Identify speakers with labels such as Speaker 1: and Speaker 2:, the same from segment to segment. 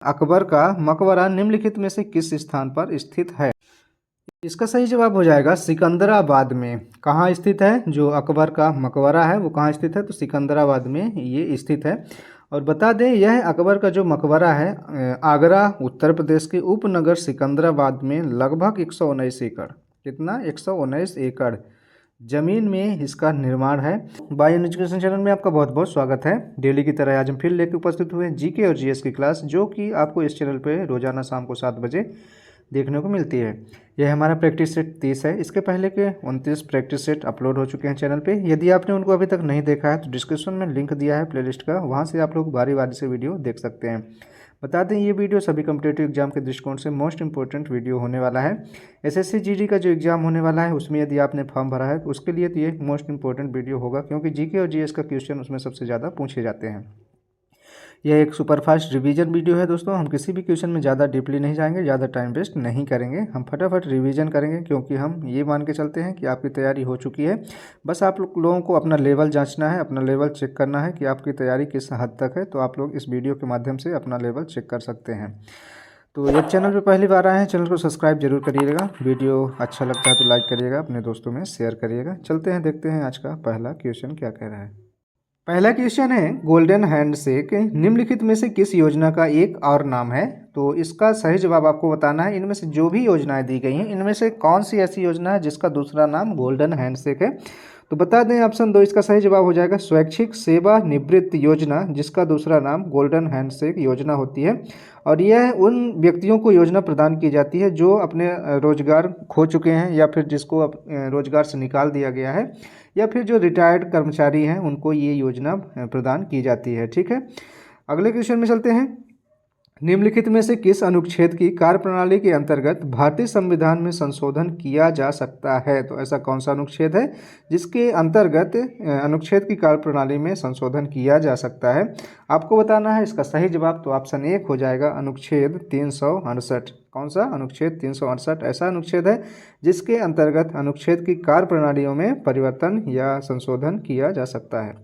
Speaker 1: अकबर का मकबरा निम्नलिखित में से किस स्थान पर स्थित है? इसका सही जवाब हो जाएगा सिकंदराबाद में। कहाँ स्थित है जो अकबर का मकबरा है वो कहाँ स्थित है? तो सिकंदराबाद में ये स्थित है। और बता दें यह अकबर का जो मकबरा है आगरा उत्तर प्रदेश के उपनगर सिकंदराबाद में लगभग 119 एकड़, कितना 119 एकड़ जमीन में इसका निर्माण है। बाय एजुकेशन चैनल में आपका बहुत बहुत स्वागत है। डेली की तरह आज हम फिर लेकर उपस्थित हुए जीके और जीएस की क्लास, जो कि आपको इस चैनल पे रोजाना शाम को 7 बजे देखने को मिलती है। यह हमारा प्रैक्टिस सेट 30 है। इसके पहले के 29 प्रैक्टिस सेट अपलोड हो चुके हैं चैनल पे। यदि आपने उनको अभी तक नहीं देखा है तो डिस्क्रिप्शन में लिंक दिया है प्लेलिस्ट का, वहाँ से आप लोग बारी बारी से वीडियो देख सकते हैं। बता दें ये वीडियो सभी कॉम्पिटिटिव एग्जाम के दृष्टिकोण से मोस्ट इंपॉर्टेंट वीडियो होने वाला है। एसएससी जीडी का जो एग्जाम होने वाला है उसमें यदि आपने फॉर्म भरा है तो उसके लिए तो ये मोस्ट इंपॉर्टेंट वीडियो होगा, क्योंकि जीके और जीएस का क्वेश्चन उसमें सबसे ज़्यादा पूछे जाते हैं। यह एक सुपरफास्ट रिवीजन वीडियो है दोस्तों। हम किसी भी क्वेश्चन में ज़्यादा डीपली नहीं जाएंगे, ज़्यादा टाइम वेस्ट नहीं करेंगे, हम फटाफट रिवीजन करेंगे, क्योंकि हम ये मान के चलते हैं कि आपकी तैयारी हो चुकी है। बस आप लोगों को अपना लेवल जांचना है, अपना लेवल चेक करना है कि आपकी तैयारी किस हद तक है। तो आप लोग इस वीडियो के माध्यम से अपना लेवल चेक कर सकते हैं। तो यदि चैनल पर पहली बार आए हैं, चैनल को सब्सक्राइब जरूर करिएगा। वीडियो अच्छा लगता है तो लाइक करिएगा, अपने दोस्तों में शेयर करिएगा। चलते हैं, देखते हैं आज का पहला क्वेश्चन क्या कह रहा है। पहला क्वेश्चन है गोल्डन हैंडशेक निम्नलिखित में से किस योजना का एक और नाम है? तो इसका सही जवाब आपको बताना है। इनमें से जो भी योजनाएं दी गई हैं इनमें से कौन सी ऐसी योजना है जिसका दूसरा नाम गोल्डन हैंडशेक है? तो बता दें ऑप्शन 2 इसका सही जवाब हो जाएगा स्वैच्छिक सेवा निवृत्ति योजना, जिसका दूसरा नाम गोल्डन हैंडशेक योजना होती है। और यह उन व्यक्तियों को योजना प्रदान की जाती है जो अपने रोजगार खो चुके हैं, या फिर जिसको रोजगार से निकाल दिया गया है, या फिर जो रिटायर्ड कर्मचारी हैं उनको ये योजना प्रदान की जाती है। ठीक है, अगले क्वेश्चन में चलते हैं। निम्नलिखित में से किस अनुच्छेद की कार्यप्रणाली के अंतर्गत भारतीय संविधान में संशोधन किया जा सकता है? तो ऐसा कौन सा अनुच्छेद है जिसके अंतर्गत अनुच्छेद की कार्यप्रणाली में संशोधन किया जा सकता है? आपको बताना है इसका सही जवाब। तो ऑप्शन 1 हो जाएगा अनुच्छेद 368। कौन सा? अनुच्छेद 368 ऐसा अनुच्छेद है जिसके अंतर्गत अनुच्छेद की कार्यप्रणालियों में परिवर्तन या संशोधन किया जा सकता है।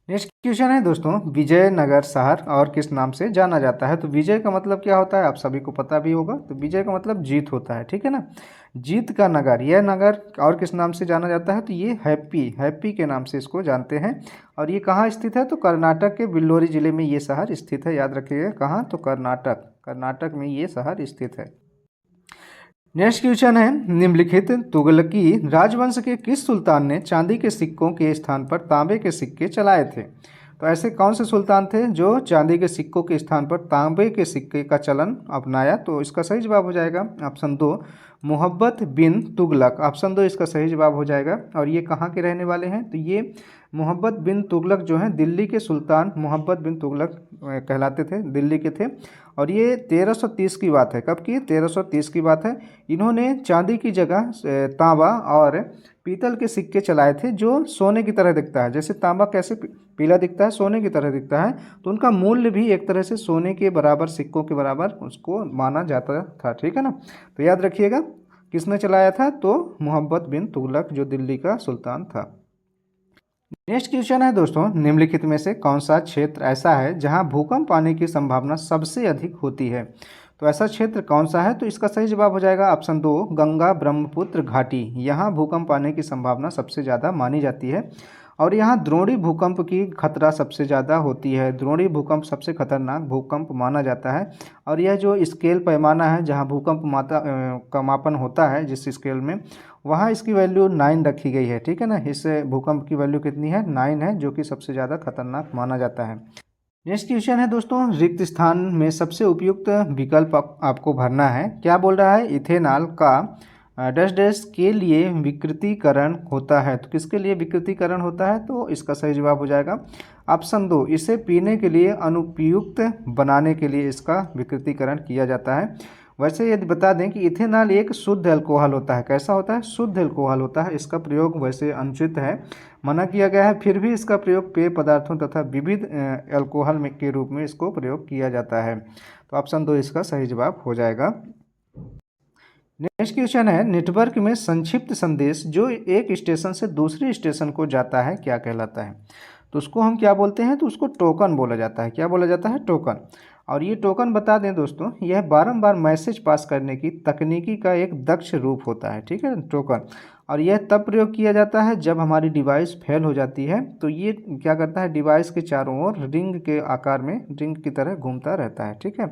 Speaker 1: नेक्स्ट क्वेश्चन है दोस्तों, विजयनगर शहर और किस नाम से जाना जाता है? तो विजय का मतलब क्या होता है आप सभी को पता भी होगा। तो विजय का मतलब जीत होता है, ठीक है ना। जीत का नगर, यह नगर और किस नाम से जाना जाता है? तो ये हैप्पी के नाम से इसको जानते हैं। और ये कहाँ स्थित है? तो कर्नाटक के बिल्लोरी जिले में ये शहर स्थित है। याद रखिएगा कहाँ? तो कर्नाटक में ये शहर स्थित है। नेक्स्ट क्वेश्चन है, निम्नलिखित तुगलकी राजवंश के किस सुल्तान ने चांदी के सिक्कों के स्थान पर तांबे के सिक्के चलाए थे? तो ऐसे कौन से सुल्तान थे जो चांदी के सिक्कों के स्थान पर तांबे के सिक्के का चलन अपनाया? तो इसका सही जवाब हो जाएगा ऑप्शन 2 मोहब्बत बिन तुगलक। ऑप्शन 2 इसका सही जवाब हो जाएगा। और ये कहाँ के रहने वाले हैं? तो ये मोहब्बत बिन तुगलक जो हैं दिल्ली के सुल्तान मोहब्बत बिन तुगलक कहलाते थे, दिल्ली के थे। और ये 1330 की बात है। कब की? 1330 की बात है। इन्होंने चांदी की जगह तांबा और पीतल के सिक्के चलाए थे जो सोने की तरह दिखता है। जैसे तांबा कैसे पीला दिखता है, सोने की तरह दिखता है, तो उनका मूल्य भी एक तरह से सोने के बराबर, सिक्कों के बराबर उसको माना जाता था। ठीक है ना। तो याद रखिएगा किसने चलाया था? तो मोहब्बत बिन तुगलक जो दिल्ली का सुल्तान था। नेक्स्ट क्वेश्चन है दोस्तों, निम्नलिखित में से कौन सा क्षेत्र ऐसा है जहां भूकंप आने की संभावना सबसे अधिक होती है? तो ऐसा क्षेत्र कौन सा है? तो इसका सही जवाब हो जाएगा ऑप्शन 2 गंगा ब्रह्मपुत्र घाटी। यहाँ भूकंप आने की संभावना सबसे ज़्यादा मानी जाती है। और यहाँ द्रोणी भूकंप की खतरा सबसे ज़्यादा होती है। द्रोणी भूकंप सबसे खतरनाक भूकंप माना जाता है। और यह जो स्केल पैमाना है जहाँ भूकंप का मापन होता है, जिस स्केल में, वहाँ इसकी वैल्यू 9 रखी गई है। ठीक है ना। इस भूकंप की वैल्यू कितनी है? 9 है, जो कि सबसे ज़्यादा खतरनाक माना जाता है। नेक्स्ट क्वेश्चन है दोस्तों, रिक्त स्थान में सबसे उपयुक्त विकल्प आपको भरना है। क्या बोल रहा है? इथेनॉल का डैश डैश के लिए विकृतीकरण होता है। तो किसके लिए विकृतीकरण होता है? तो इसका सही जवाब हो जाएगा ऑप्शन 2 इसे पीने के लिए अनुपयुक्त बनाने के लिए इसका विकृतीकरण किया जाता है। वैसे यदि बता दें कि इथेनॉल एक शुद्ध अल्कोहल होता है। कैसा होता है? शुद्ध अल्कोहल होता है। इसका प्रयोग वैसे अनुचित है, मना किया गया है, फिर भी इसका प्रयोग पेय पदार्थों तथा विविध अल्कोहल में के रूप में इसको प्रयोग किया जाता है। तो ऑप्शन 2 इसका सही जवाब हो जाएगा। नेक्स्ट क्वेश्चन है, नेटवर्क में संक्षिप्त संदेश जो एक स्टेशन से दूसरे स्टेशन को जाता है क्या कहलाता है? तो उसको हम क्या बोलते हैं, तो उसको टोकन बोला जाता है। क्या बोला जाता है? टोकन। और ये टोकन बता दें दोस्तों, यह बारंबार मैसेज पास करने की तकनीकी का एक दक्ष रूप होता है। ठीक है, टोकन। और यह तब प्रयोग किया जाता है जब हमारी डिवाइस फेल हो जाती है। तो ये क्या करता है, डिवाइस के चारों ओर रिंग के आकार में रिंग की तरह घूमता रहता है। ठीक है,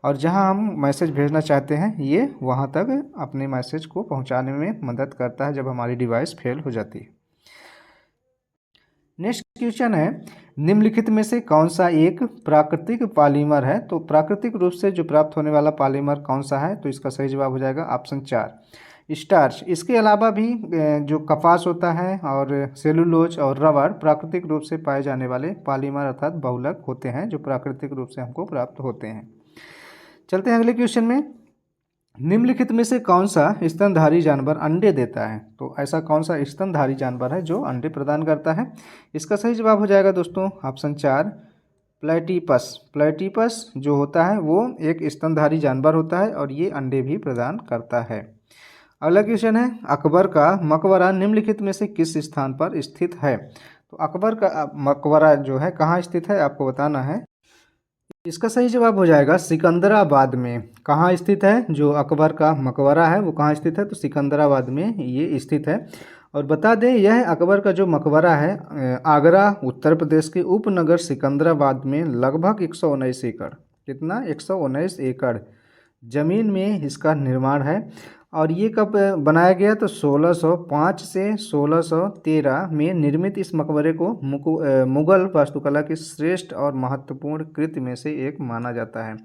Speaker 1: और जहां हम मैसेज भेजना चाहते हैं ये वहां तक अपने मैसेज को पहुंचाने में मदद करता है जब हमारी डिवाइस फेल हो जाती है। नेक्स्ट क्वेश्चन है, निम्नलिखित में से कौन सा एक प्राकृतिक पॉलीमर है? तो प्राकृतिक रूप से जो प्राप्त होने वाला पॉलीमर कौन सा है? तो इसका सही जवाब हो जाएगा ऑप्शन 4, स्टार्च। इसके अलावा भी जो कपास होता है और सेलुलोज और रबर प्राकृतिक रूप से पाए जाने वाले पॉलीमर अर्थात बहुलक होते हैं, जो प्राकृतिक रूप से हमको प्राप्त होते हैं। चलते हैं अगले क्वेश्चन में। निम्नलिखित में से कौन सा स्तनधारी जानवर अंडे देता है? तो ऐसा कौन सा स्तनधारी जानवर है जो अंडे प्रदान करता है? इसका सही जवाब हो जाएगा दोस्तों ऑप्शन 4, प्लेटिपस। प्लेटिपस जो होता है वो एक स्तनधारी जानवर होता है और ये अंडे भी प्रदान करता है। अगला क्वेश्चन है, अकबर का मकबरा निम्नलिखित में से किस स्थान पर स्थित है? तो अकबर का मकबरा जो है कहाँ स्थित है आपको बताना है। इसका सही जवाब हो जाएगा सिकंदराबाद में। कहाँ स्थित है जो अकबर का मकबरा है वो कहाँ स्थित है? तो सिकंदराबाद में ये स्थित है। और बता दें यह अकबर का जो मकबरा है आगरा उत्तर प्रदेश के उपनगर सिकंदराबाद में लगभग 119 एकड़, कितना 119 एकड़ जमीन में इसका निर्माण है। और ये कब बनाया गया? तो 1605 से 1613 में निर्मित इस मकबरे को मुगल वास्तुकला की श्रेष्ठ और महत्वपूर्ण कृति में से एक माना जाता है।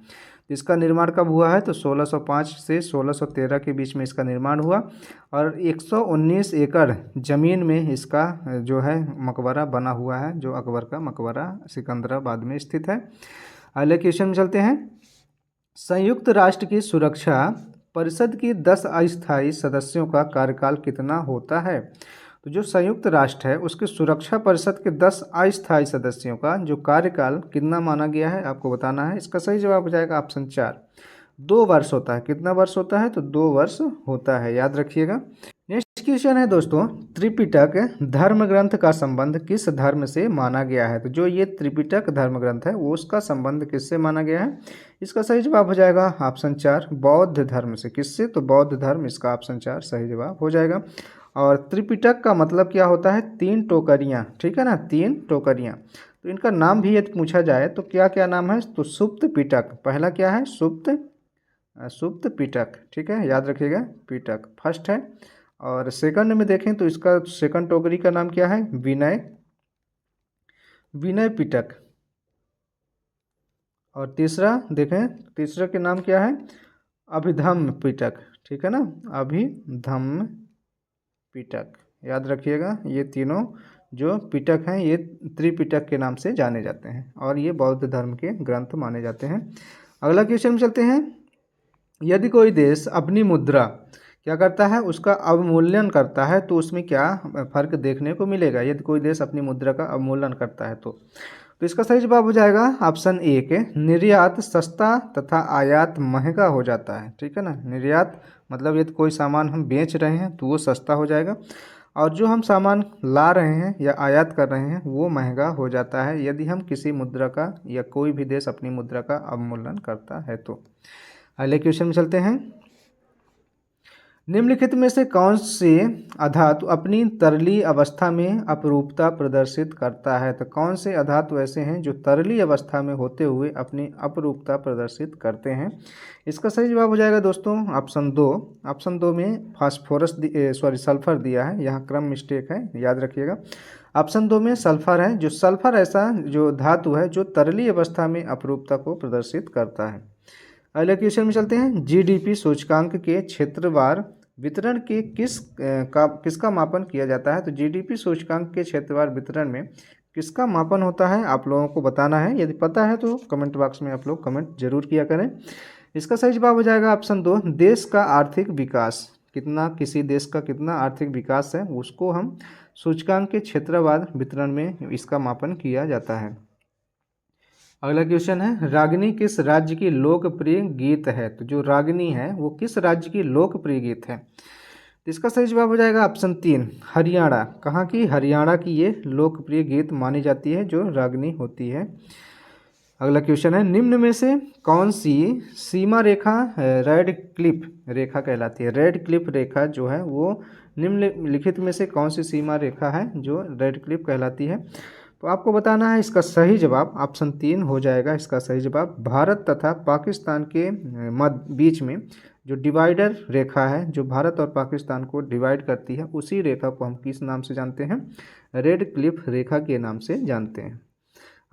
Speaker 1: इसका निर्माण कब हुआ है? तो 1605 से 1613 के बीच में इसका निर्माण हुआ और 119 एकड़ ज़मीन में इसका जो है मकबरा बना हुआ है, जो अकबर का मकबरा सिकंदराबाद में स्थित है। अगले क्वेश्चन में चलते हैं। संयुक्त राष्ट्र की सुरक्षा परिषद की 10 अस्थायी सदस्यों का कार्यकाल कितना होता है? तो जो संयुक्त राष्ट्र है उसके सुरक्षा परिषद के 10 अस्थायी सदस्यों का जो कार्यकाल कितना माना गया है आपको बताना है। इसका सही जवाब हो जाएगा ऑप्शन 4, 2 वर्ष होता है। कितना वर्ष होता है? तो 2 वर्ष होता है, याद रखिएगा। नेक्स्ट क्वेश्चन है दोस्तों, त्रिपिटक धर्म ग्रंथ का संबंध किस धर्म से माना गया है? तो जो ये त्रिपिटक धर्म ग्रंथ है वो उसका संबंध किससे माना गया है? इसका सही जवाब हो जाएगा ऑप्शन 4, बौद्ध धर्म से। किससे? तो बौद्ध धर्म, इसका ऑप्शन 4 सही जवाब हो जाएगा। और त्रिपिटक का मतलब क्या होता है? 3 टोकरियाँ, ठीक है ना, 3 टोकरियाँ। तो इनका नाम भी यदि पूछा जाए तो क्या क्या नाम है? तो सुप्त पिटक, पहला क्या है? सुप्त पिटक, ठीक है, याद रखिएगा, पिटक फर्स्ट है। और सेकंड में देखें तो इसका सेकंड टोकरी का नाम क्या है? विनय पिटक। और तीसरा देखें, तीसरा के नाम क्या है? अभिधम्म पिटक, ठीक है ना, अभिधम्म पिटक, याद रखिएगा। ये तीनों जो पिटक हैं ये त्रिपिटक के नाम से जाने जाते हैं और ये बौद्ध धर्म के ग्रंथ माने जाते हैं। अगला क्वेश्चन में चलते हैं। यदि कोई देश अपनी मुद्रा क्या करता है? उसका अवमूल्यन करता है तो उसमें क्या फर्क देखने को मिलेगा? यदि कोई देश अपनी मुद्रा का अवमूल्यन करता है तो इसका सही जवाब हो जाएगा ऑप्शन 1, निर्यात सस्ता तथा आयात महंगा हो जाता है, ठीक है ना। निर्यात मतलब यदि कोई सामान हम बेच रहे हैं तो वो सस्ता हो जाएगा और जो हम सामान ला रहे हैं या आयात कर रहे हैं वो महंगा हो जाता है यदि हम किसी मुद्रा का या कोई भी देश अपनी मुद्रा का अवमूल्यन करता है तो। अगले क्वेश्चन में चलते हैं। निम्नलिखित में से कौन से अधातु अपनी तरली अवस्था में अपरूपता प्रदर्शित करता है? तो कौन से अधातु ऐसे हैं जो तरली अवस्था में होते हुए अपनी अपरूपता प्रदर्शित करते हैं? इसका सही जवाब हो जाएगा दोस्तों ऑप्शन 2। ऑप्शन 2 में फास्फोरस सल्फर दिया है, यहाँ क्रम मिस्टेक है, याद रखिएगा। ऑप्शन 2 में सल्फर है, जो सल्फर ऐसा जो धातु है जो तरली अवस्था में अपरूपता को प्रदर्शित करता है। अगले क्वेश्चन में चलते हैं। जीडीपी सूचकांक के क्षेत्रवार वितरण के किसका मापन किया जाता है? तो जीडीपी सूचकांक के क्षेत्रवार वितरण में किसका मापन होता है आप लोगों को बताना है। यदि पता है तो कमेंट बॉक्स में आप लोग कमेंट जरूर किया करें। इसका सही जवाब हो जाएगा ऑप्शन 2, देश का आर्थिक विकास। कितना किसी देश का कितना आर्थिक विकास है उसको हम सूचकांक के क्षेत्रवार वितरण में इसका मापन किया जाता है। अगला क्वेश्चन है, रागिनी किस राज्य की लोकप्रिय गीत है? तो जो रागिनी है वो किस राज्य की लोकप्रिय गीत है? तो इसका सही जवाब हो जाएगा ऑप्शन 3 हरियाणा। कहाँ की? हरियाणा की ये लोकप्रिय गीत मानी जाती है जो रागनी होती है। अगला क्वेश्चन है, निम्न में से कौन सी सीमा रेखा रेड क्लिफ रेखा कहलाती है? रेड क्लिफ रेखा जो है वो निम्नलिखित में से कौन सी सीमा रेखा है जो रेड क्लिफ कहलाती है? तो आपको बताना है इसका सही जवाब ऑप्शन 3 हो जाएगा। इसका सही जवाब भारत तथा पाकिस्तान के मध्य बीच में जो डिवाइडर रेखा है, जो भारत और पाकिस्तान को डिवाइड करती है, उसी रेखा को हम किस नाम से जानते हैं? रेड क्लिफ रेखा के नाम से जानते हैं।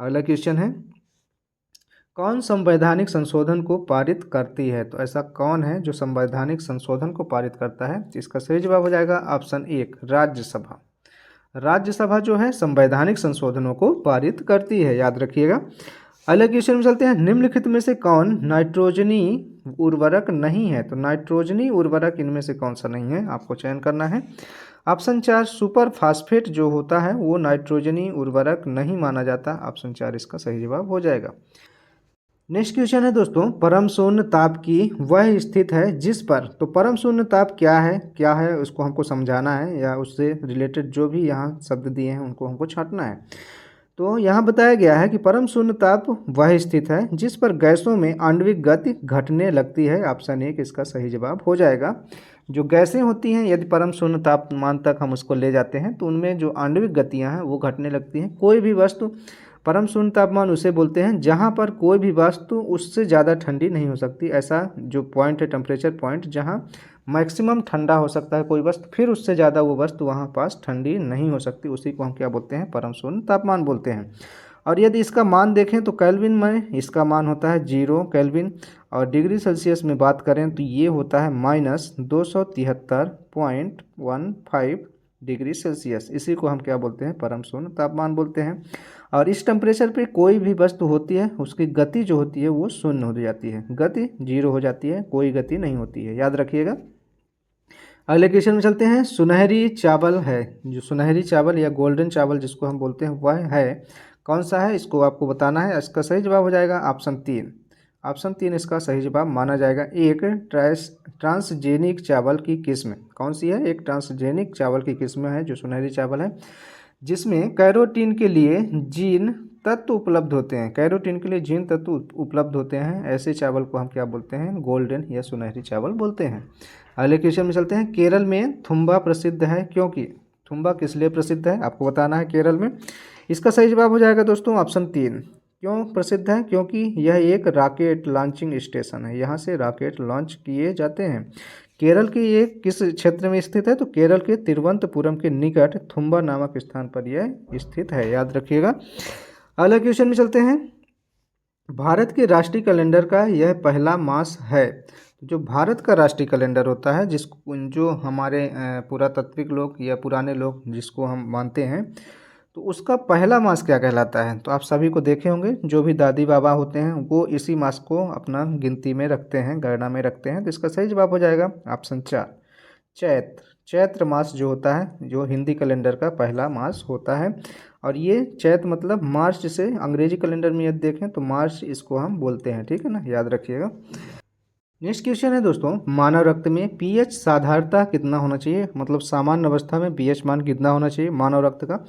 Speaker 1: अगला क्वेश्चन है, कौन संवैधानिक संशोधन को पारित करती है? तो ऐसा कौन है जो संवैधानिक संशोधन को पारित करता है? इसका सही जवाब हो जाएगा ऑप्शन 1 राज्यसभा। राज्यसभा जो है संवैधानिक संशोधनों को पारित करती है, याद रखिएगा। अगले क्वेश्चन में चलते हैं, निम्नलिखित में से कौन नाइट्रोजनी उर्वरक नहीं है? तो नाइट्रोजनी उर्वरक इनमें से कौन सा नहीं है, आपको चयन करना है। ऑप्शन 4 सुपर फास्फेट जो होता है वो नाइट्रोजनी उर्वरक नहीं माना जाता। ऑप्शन 4 इसका सही जवाब हो जाएगा। नेक्स्ट क्वेश्चन है दोस्तों, परम शून्य ताप की वह स्थित है जिस पर, तो परम शून्य ताप क्या है उसको हमको समझाना है, या उससे रिलेटेड जो भी यहाँ शब्द दिए हैं उनको हमको छांटना है। तो यहाँ बताया गया है कि परम शून्य ताप वह स्थित है जिस पर गैसों में आणविक गति घटने लगती है। ऑप्शन 1 इसका सही जवाब हो जाएगा। जो गैसें होती हैं यदि परम शून्य तापमान तक हम उसको ले जाते हैं तो उनमें जो आणविक गतियाँ हैं वो घटने लगती हैं। कोई भी वस्तु, परम शून्य तापमान उसे बोलते हैं जहाँ पर कोई भी वस्तु उससे ज़्यादा ठंडी नहीं हो सकती। ऐसा जो पॉइंट है, टेम्परेचर पॉइंट, जहाँ मैक्सिमम ठंडा हो सकता है कोई वस्तु, फिर उससे ज़्यादा वो वस्तु वहाँ पास ठंडी नहीं हो सकती, उसी को हम क्या बोलते हैं? परम शून्य तापमान बोलते हैं। और यदि इसका मान देखें तो केल्विन में इसका मान होता है 0 केल्विन, और डिग्री सेल्सियस में बात करें तो ये होता है -273.15 डिग्री सेल्सियस। इसी को हम क्या बोलते हैं? परम शून्य तापमान बोलते हैं। और इस टेम्परेचर पे कोई भी वस्तु होती है उसकी गति जो होती है वो शून्य हो जाती है, गति 0 हो जाती है, कोई गति नहीं होती है, याद रखिएगा। अगले क्वेश्चन में चलते हैं, सुनहरी चावल है, जो सुनहरी चावल या गोल्डन चावल जिसको हम बोलते हैं वह है कौन सा है? इसको आपको बताना है। इसका सही जवाब हो जाएगा ऑप्शन 3। ऑप्शन 3 इसका सही जवाब माना जाएगा। एक ट्रांसजेनिक चावल की किस्म कौन सी है? एक ट्रांसजेनिक चावल की किस्म है जो सुनहरी चावल है, जिसमें कैरोटीन के लिए जीन तत्व उपलब्ध होते हैं। कैरोटीन के लिए जीन तत्व उपलब्ध होते हैं, ऐसे चावल को हम क्या बोलते हैं? गोल्डन या सुनहरी चावल बोलते हैं। अगले क्वेश्चन में चलते हैं, केरल में थुम्बा प्रसिद्ध है क्योंकि? थुम्बा किस लिए प्रसिद्ध है आपको बताना है केरल में। इसका सही जवाब हो जाएगा दोस्तों ऑप्शन 3। क्यों प्रसिद्ध है? क्योंकि यह एक रॉकेट लॉन्चिंग स्टेशन है, यहाँ से रॉकेट लॉन्च किए जाते हैं। केरल के ये किस क्षेत्र में स्थित है? तो केरल के तिरुवनंतपुरम के निकट थुम्बा नामक स्थान पर यह स्थित है, याद रखिएगा। अगले क्वेश्चन में चलते हैं, भारत के राष्ट्रीय कैलेंडर का यह पहला मास है। जो भारत का राष्ट्रीय कैलेंडर होता है, जो हमारे पुरातात्विक लोग या पुराने लोग जिसको हम मानते हैं, तो उसका पहला मास क्या कहलाता है? तो आप सभी को देखे होंगे, जो भी दादी बाबा होते हैं वो इसी मास को अपना गिनती में रखते हैं, गणना में रखते हैं। तो इसका सही जवाब हो जाएगा ऑप्शन 4 चैत्र। चैत्र मास जो होता है, जो हिंदी कैलेंडर का पहला मास होता है, और ये चैत्र मतलब मार्च से, अंग्रेजी कैलेंडर में यदि देखें तो मार्च इसको हम बोलते हैं, ठीक है ना, याद रखिएगा। नेक्स्ट क्वेश्चन है दोस्तों, मानव रक्त में पीएच साधारणतः कितना होना चाहिए? मतलब सामान्य अवस्था में पीएच मान कितना होना चाहिए मानव रक्त का?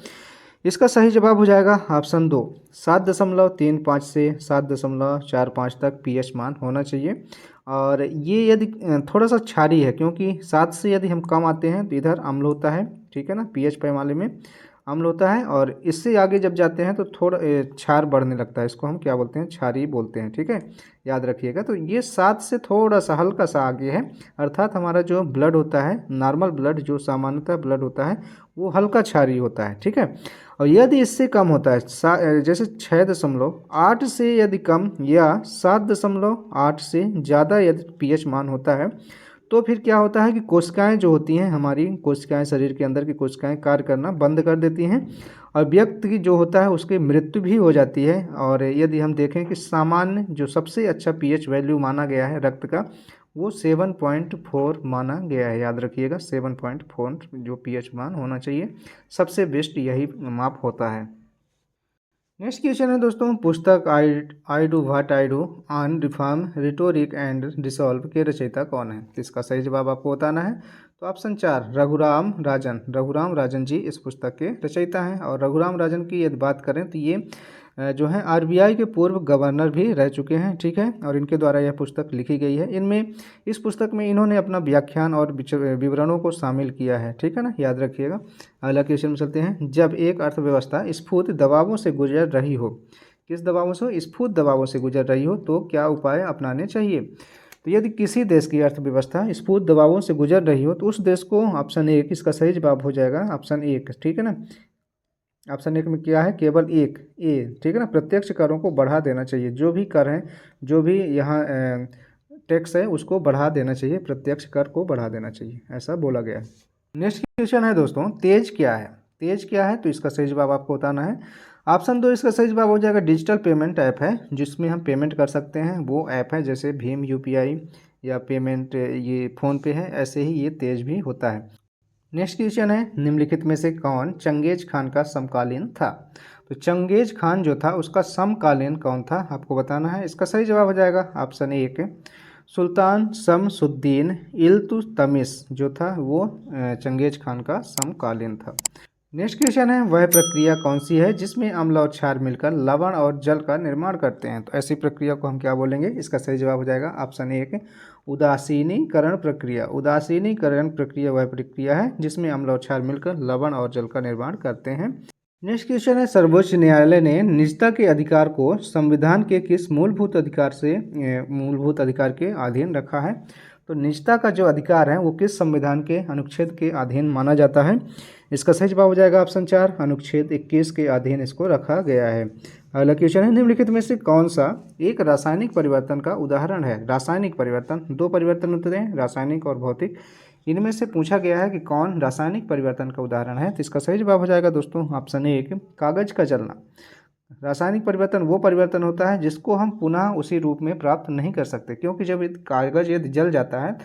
Speaker 1: इसका सही जवाब हो जाएगा ऑप्शन 2 7.35 से 7.45 तक पीएच मान होना चाहिए। और ये यदि थोड़ा सा क्षारीय है, क्योंकि 7 से यदि हम कम आते हैं तो इधर अम्ल होता है, ठीक है ना, पीएच पैमाने में अम्ल होता है, और इससे आगे जब जाते हैं तो थोड़ा क्षार बढ़ने लगता है, इसको हम क्या बोलते हैं? क्षारीय बोलते हैं, ठीक है, याद रखिएगा। तो ये 7 से थोड़ा सा हल्का सा आगे है, अर्थात हमारा जो ब्लड होता है, नॉर्मल ब्लड जो सामान्यतः ब्लड होता है वो हल्का क्षारीय होता है, ठीक है। और यदि इससे कम होता है, जैसे 6.8 से यदि कम या 7.8 से ज़्यादा यदि पीएच मान होता है, तो फिर क्या होता है कि कोशिकाएं जो होती हैं, हमारी कोशिकाएं, शरीर के अंदर की कोशिकाएं कार्य करना बंद कर देती हैं, और व्यक्ति की जो होता है उसकी मृत्यु भी हो जाती है। और यदि हम देखें कि सामान्य जो सबसे अच्छा पीएच वैल्यू माना गया है रक्त का, वो 7.4 माना गया है, याद रखिएगा। 7.4 जो पीएच मान होना चाहिए, सबसे बेस्ट यही माप होता है। नेक्स्ट क्वेश्चन है दोस्तों, पुस्तक I do what I do on reform rhetoric and dissolve के रचयिता कौन है? तो इसका सही जवाब आपको बताना है। तो ऑप्शन 4 रघुराम राजन जी इस पुस्तक के रचयिता हैं। और रघुराम राजन की यदि बात करें तो ये जो है आरबीआई के पूर्व गवर्नर भी रह चुके हैं, ठीक है, और इनके द्वारा यह पुस्तक लिखी गई है। इस पुस्तक में इन्होंने अपना व्याख्यान और विवरणों को शामिल किया है, ठीक है ना, याद रखिएगा। अगला क्वेश्चन में चलते हैं। जब एक अर्थव्यवस्था स्फूर्त दबावों से गुजर रही हो, किस दबावों से? स्फूर्त दबावों से गुजर रही हो, तो क्या उपाय अपनाने चाहिए? तो यदि किसी देश की अर्थव्यवस्था स्फूर्त दबावों से गुजर रही हो तो उस देश को, ऑप्शन 1 इसका सही जवाब हो जाएगा, ऑप्शन 1, ठीक है ना। ऑप्शन 1 में क्या है? केवल एक ए, ठीक है ना, प्रत्यक्ष करों को बढ़ा देना चाहिए। जो भी कर हैं, जो भी यहाँ टैक्स है उसको बढ़ा देना चाहिए, प्रत्यक्ष कर को बढ़ा देना चाहिए, ऐसा बोला गया है। नेक्स्ट क्वेश्चन है दोस्तों, तेज क्या है? तेज क्या है? तो इसका सही जवाब आपको बताना है। ऑप्शन 2 इसका सही जवाब हो जाएगा, डिजिटल पेमेंट ऐप है जिसमें हम पेमेंट कर सकते हैं, वो ऐप है जैसे भीम यूपीआई या पेमेंट ये फ़ोन पे है, ऐसे ही ये तेज भी होता है। नेक्स्ट क्वेश्चन है, निम्नलिखित में से कौन चंगेज खान का समकालीन था? तो चंगेज खान जो था उसका समकालीन कौन था, आपको बताना है। इसका सही जवाब हो जाएगा ऑप्शन 1 सुल्तान शमसुद्दीन इल्तुतमिश जो था वो चंगेज खान का समकालीन था। नेक्स्ट क्वेश्चन है, वह प्रक्रिया कौन सी है जिसमें अम्ल और क्षार मिलकर लवण और जल का निर्माण करते हैं? तो ऐसी प्रक्रिया को हम क्या बोलेंगे? इसका सही जवाब हो जाएगा ऑप्शन 1 उदासीनीकरण प्रक्रिया। उदासीनीकरण प्रक्रिया वह प्रक्रिया है जिसमें अम्ल और क्षार मिलकर लवण और जल का निर्माण करते हैं। नेक्स्ट क्वेश्चन है, सर्वोच्च न्यायालय ने निजता के अधिकार को संविधान के किस मूलभूत अधिकार के अधीन रखा है? तो निजता का जो अधिकार है वो किस संविधान के अनुच्छेद के अधीन माना जाता है? इसका सही जवाब हो जाएगा ऑप्शन 4 अनुच्छेद 21 के अधीन इसको रखा गया है। अगला क्वेश्चन है, निम्नलिखित में से कौन सा एक रासायनिक परिवर्तन का उदाहरण है? रासायनिक परिवर्तन, दो परिवर्तन होते हैं, रासायनिक और भौतिक। इनमें से पूछा गया है कि कौन रासायनिक परिवर्तन का उदाहरण है, तो इसका सही जवाब हो जाएगा दोस्तों ऑप्शन 1 कागज का जलना। रासायनिक परिवर्तन वो परिवर्तन होता है जिसको हम पुनः उसी रूप में प्राप्त नहीं कर सकते, क्योंकि जब कागज यदि जल जाता है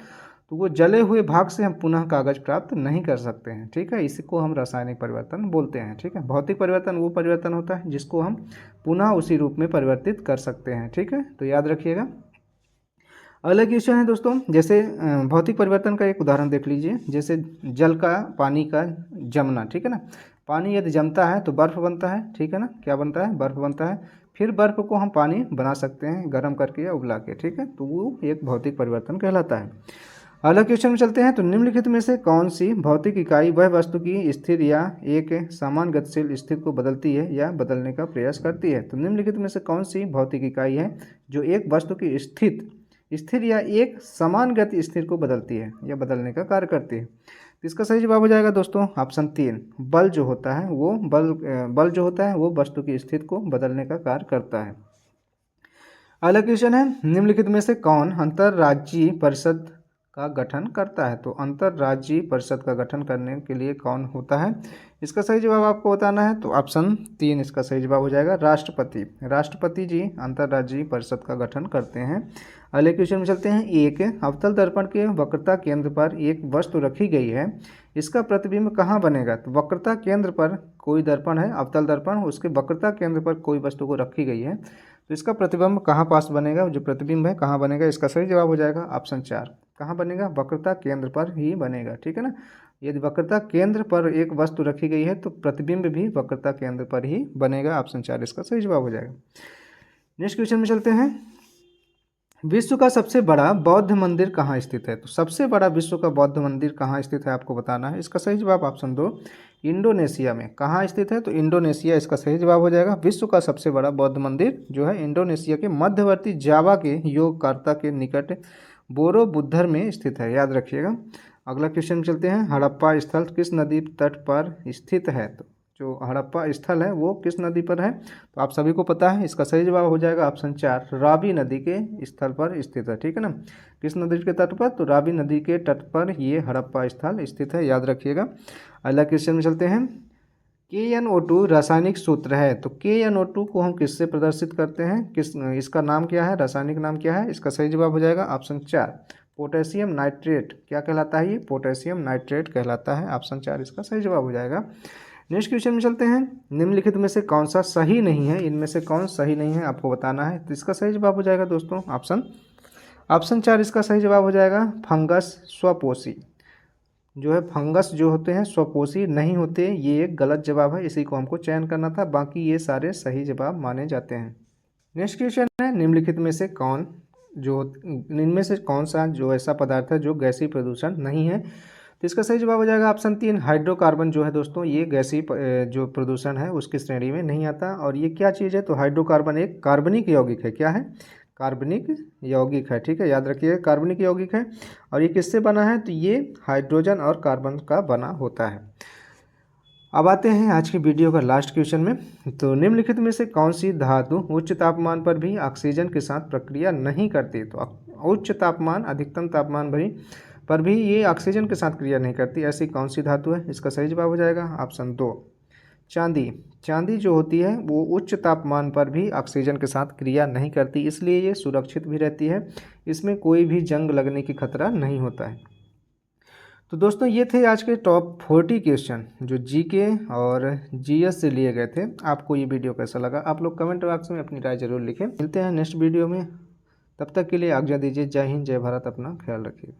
Speaker 1: तो वो जले हुए भाग से हम पुनः कागज प्राप्त नहीं कर सकते हैं, ठीक है, इसी को हम रासायनिक परिवर्तन बोलते हैं, ठीक है। भौतिक परिवर्तन वो परिवर्तन होता है जिसको हम पुनः उसी रूप में परिवर्तित कर सकते हैं, ठीक है, तो याद रखिएगा। अगला क्वेश्चन है दोस्तों, जैसे भौतिक परिवर्तन का एक उदाहरण देख लीजिए, जैसे जल का पानी का जमना, ठीक है ना। पानी यदि जमता है तो बर्फ़ बनता है, ठीक है ना, क्या बनता है? बर्फ़ बनता है। फिर बर्फ़ को हम पानी बना सकते हैं गर्म करके या उबला के, ठीक है, तो वो एक भौतिक परिवर्तन कहलाता है। अगला क्वेश्चन में चलते हैं। तो निम्नलिखित में से कौन सी भौतिक इकाई वह वस्तु की स्थिर या एक समान गतिशील स्थिति को बदलती है या बदलने का प्रयास करती है? तो निम्नलिखित में से कौन सी भौतिक इकाई है जो एक वस्तु की स्थिर या एक समान गति स्थिर को बदलती है या बदलने का कार्य करती है? तो इसका सही जवाब हो जाएगा दोस्तों ऑप्शन 3 बल जो होता है वो बल जो होता है वो वस्तु की स्थिति को बदलने का कार्य करता है। अगला क्वेश्चन है, निम्नलिखित में से कौन अंतर्राज्यीय परिषद का गठन करता है? तो अंतर्राज्यीय परिषद का गठन करने के लिए कौन होता है? इसका सही जवाब आपको बताना है, तो ऑप्शन 3 इसका सही जवाब हो जाएगा राष्ट्रपति। राष्ट्रपति जी अंतर्राज्यीय परिषद का गठन करते हैं। अगले क्वेश्चन में चलते हैं। एक अवतल दर्पण के वक्रता केंद्र पर एक वस्तु रखी गई है, इसका प्रतिबिंब कहाँ बनेगा? तो वक्रता केंद्र पर कोई दर्पण है, अवतल दर्पण, उसके वक्रता केंद्र पर कोई वस्तु को रखी गई है, तो इसका प्रतिबिंब कहाँ पास बनेगा? जो प्रतिबिंब है कहाँ बनेगा? इसका सही जवाब हो जाएगा ऑप्शन 4 कहाँ बनेगा? वक्रता केंद्र पर ही बनेगा, ठीक है ना। यदि वक्रता केंद्र पर एक वस्तु रखी गई है तो प्रतिबिंब भी वक्रता केंद्र पर ही बनेगा, ऑप्शन 4 इसका सही जवाब हो जाएगा। नेक्स्ट क्वेश्चन में चलते हैं। विश्व का सबसे बड़ा बौद्ध मंदिर कहाँ स्थित है? तो सबसे बड़ा विश्व का बौद्ध मंदिर कहाँ स्थित है आपको बताना है। इसका सही जवाब ऑप्शन 2 इंडोनेशिया में। कहाँ स्थित है? तो इंडोनेशिया इसका सही जवाब हो जाएगा। विश्व का सबसे बड़ा बौद्ध मंदिर जो है इंडोनेशिया के मध्यवर्ती जावा के योगकर्ता के निकट बोरोबुद्दर में स्थित है, याद रखिएगा। अगला क्वेश्चन में चलते हैं। हड़प्पा स्थल किस नदी तट पर स्थित है? तो जो हड़प्पा स्थल है वो किस नदी पर है? तो आप सभी को पता है, इसका सही जवाब हो जाएगा ऑप्शन 4 रावी नदी के स्थल पर स्थित है, ठीक है ना। किस नदी के तट पर? तो रावी नदी के तट पर ये हड़प्पा स्थल स्थित है, याद रखिएगा। अगला क्वेश्चन में चलते हैं। KNO2 रासायनिक सूत्र है, तो KNO2 को हम किससे प्रदर्शित करते हैं? इसका नाम क्या है, रासायनिक नाम क्या है? इसका सही जवाब हो जाएगा ऑप्शन 4 पोटेशियम नाइट्रेट। क्या कहलाता है ये? पोटेशियम नाइट्रेट कहलाता है, ऑप्शन 4 इसका सही जवाब हो जाएगा। नेक्स्ट क्वेश्चन में चलते हैं। निम्नलिखित में से कौन सा सही नहीं है? इनमें से कौन सही नहीं है आपको बताना है, तो इसका सही जवाब हो जाएगा दोस्तों ऑप्शन 4 इसका सही जवाब हो जाएगा फंगस स्वपोषी। जो है फंगस जो होते हैं स्वपोषी नहीं होते, ये एक गलत जवाब है, इसी को हमको चयन करना था, बाकी ये सारे सही जवाब माने जाते हैं। नेक्स्ट क्वेश्चन है, निम्नलिखित में से इनमें से कौन सा जो ऐसा पदार्थ है जो गैसीय प्रदूषण नहीं है। तो इसका सही जवाब हो जाएगा ऑप्शन 3 हाइड्रोकार्बन जो है दोस्तों, ये गैसीय जो प्रदूषण है उसकी श्रेणी में नहीं आता। और ये क्या चीज़ है, तो हाइड्रोकार्बन एक कार्बनिक यौगिक है। क्या है, कार्बनिक यौगिक है, ठीक है, याद रखिए कार्बनिक यौगिक है। और ये किससे बना है, तो ये हाइड्रोजन और कार्बन का बना होता है। अब आते हैं आज की वीडियो का लास्ट क्वेश्चन में। तो निम्नलिखित में से कौन सी धातु उच्च तापमान पर भी ऑक्सीजन के साथ प्रक्रिया नहीं करती। तो उच्च तापमान अधिकतम तापमान पर भी ये ऑक्सीजन के साथ क्रिया नहीं करती, ऐसी कौन सी धातु है। इसका सही जवाब हो जाएगा ऑप्शन 2 चांदी। चांदी जो होती है वो उच्च तापमान पर भी ऑक्सीजन के साथ क्रिया नहीं करती, इसलिए ये सुरक्षित भी रहती है, इसमें कोई भी जंग लगने की खतरा नहीं होता है। तो दोस्तों ये थे आज के टॉप 40 क्वेश्चन जो जीके और जीएस से लिए गए थे। आपको ये वीडियो कैसा लगा, आप लोग कमेंट बॉक्स में अपनी राय जरूर लिखें। मिलते हैं नेक्स्ट वीडियो में, तब तक के लिए आज्ञा दीजिए। जय हिंद, जय भारत, अपना ख्याल रखिए।